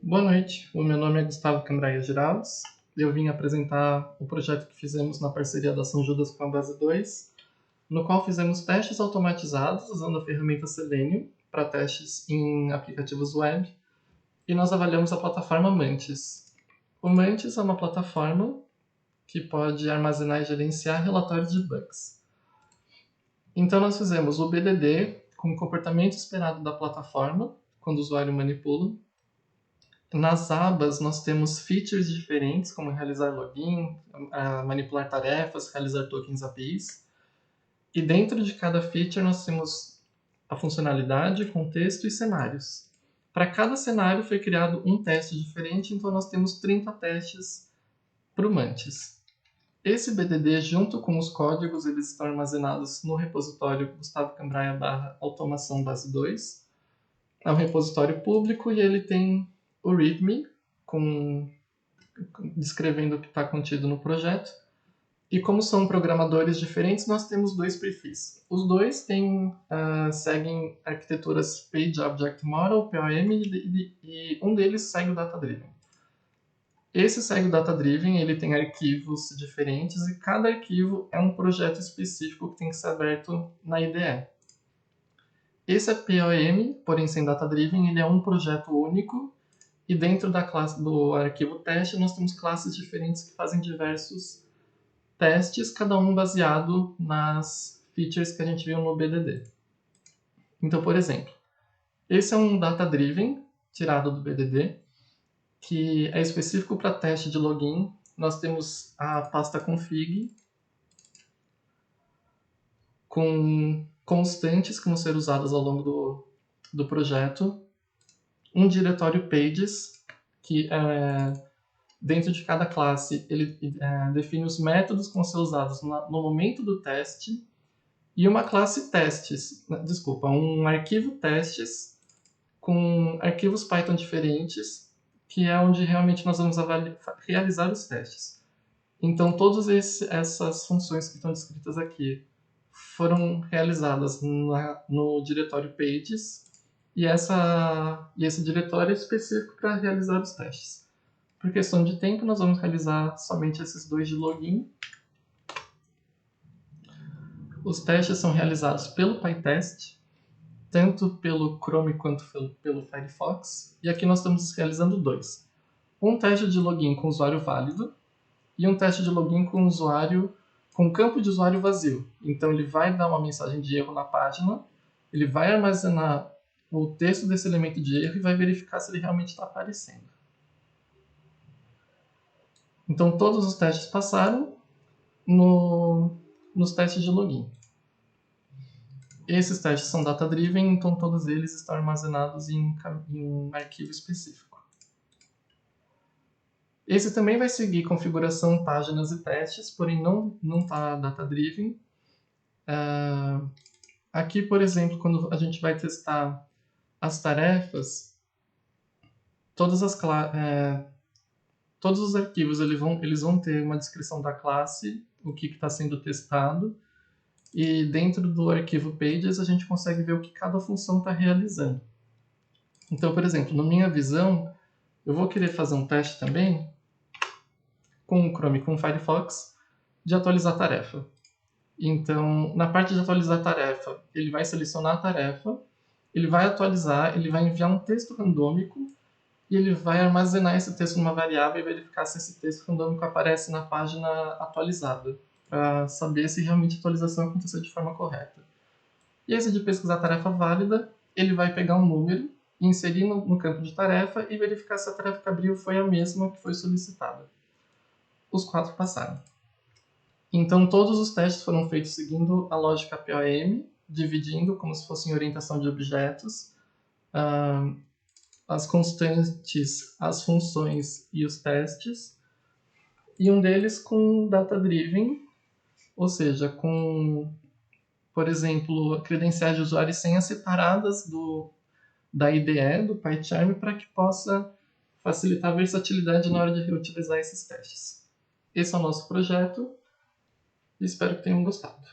Boa noite, o meu nome é Gustavo Cambraia Giraldes. Eu vim apresentar o projeto que fizemos na parceria da São Judas com a Base 2, no qual fizemos testes automatizados usando a ferramenta Selenium para testes em aplicativos web e nós avaliamos a plataforma Mantis. O Mantis é uma plataforma que pode armazenar e gerenciar relatórios de bugs. Então nós fizemos o BDD com o comportamento esperado da plataforma quando o usuário manipula. Nas abas, nós temos features diferentes, como realizar login, manipular tarefas, realizar tokens APIs. E dentro de cada feature, nós temos a funcionalidade, contexto e cenários. Para cada cenário foi criado um teste diferente, então nós temos 30 testes para o Mantis. Esse BDD, junto com os códigos, eles estão armazenados no repositório Gustavo Cambraia/automação base 2. É um repositório público e ele tem o README, descrevendo o que está contido no projeto. E como são programadores diferentes, nós temos dois perfis. Os dois seguem arquiteturas Page Object Model, POM, e um deles segue o Data Driven. Esse segue o Data Driven, ele tem arquivos diferentes e cada arquivo é um projeto específico que tem que ser aberto na IDE. Esse é POM, porém sem Data Driven, ele é um projeto único. E dentro da classe do arquivo teste, nós temos classes diferentes que fazem diversos testes, cada um baseado nas features que a gente viu no BDD. Então, por exemplo, esse é um Data Driven, tirado do BDD, que é específico para teste de login. Nós temos a pasta config, com constantes que vão ser usadas ao longo do projeto, um diretório pages, que dentro de cada classe ele define os métodos que vão ser usados no momento do teste, e uma classe testes, um arquivo testes com arquivos Python diferentes, que é onde realmente nós vamos realizar os testes. Então todas essas funções que estão descritas aqui foram realizadas no diretório pages, e esse diretório é específico para realizar os testes. Por questão de tempo, nós vamos realizar somente esses dois de login. Os testes são realizados pelo PyTest, tanto pelo Chrome quanto pelo Firefox. E aqui nós estamos realizando dois. Um teste de login com usuário válido e um teste de login com usuário com campo de usuário vazio. Então ele vai dar uma mensagem de erro na página, ele vai armazenar o texto desse elemento de erro e vai verificar se ele realmente está aparecendo. Então todos os testes passaram nos testes de login. Esses testes são data-driven, então todos eles estão armazenados em um arquivo específico. Esse também vai seguir configuração, páginas e testes, porém não está data-driven. Aqui, por exemplo, quando a gente vai testar as tarefas, todos os arquivos eles vão ter uma descrição da classe, o que está sendo testado, e dentro do arquivo pages a gente consegue ver o que cada função está realizando. Então, por exemplo, na minha visão, eu vou querer fazer um teste também com o Chrome, com o Firefox, de atualizar a tarefa. Então, na parte de atualizar a tarefa, ele vai selecionar a tarefa, ele vai atualizar, ele vai enviar um texto randômico e ele vai armazenar esse texto numa variável e verificar se esse texto randômico aparece na página atualizada, para saber se realmente a atualização aconteceu de forma correta. E esse de pesquisar tarefa válida, ele vai pegar um número, inserir no campo de tarefa e verificar se a tarefa que abriu foi a mesma que foi solicitada. Os 4 passaram. Então todos os testes foram feitos seguindo a lógica POM, dividindo como se fosse em orientação de objetos, as constantes, as funções e os testes, e um deles com data-driven, ou seja, com, por exemplo, credenciais de usuário e senhas separadas da IDE, do PyCharm, para que possa facilitar a versatilidade na hora de reutilizar esses testes. Esse é o nosso projeto e espero que tenham gostado.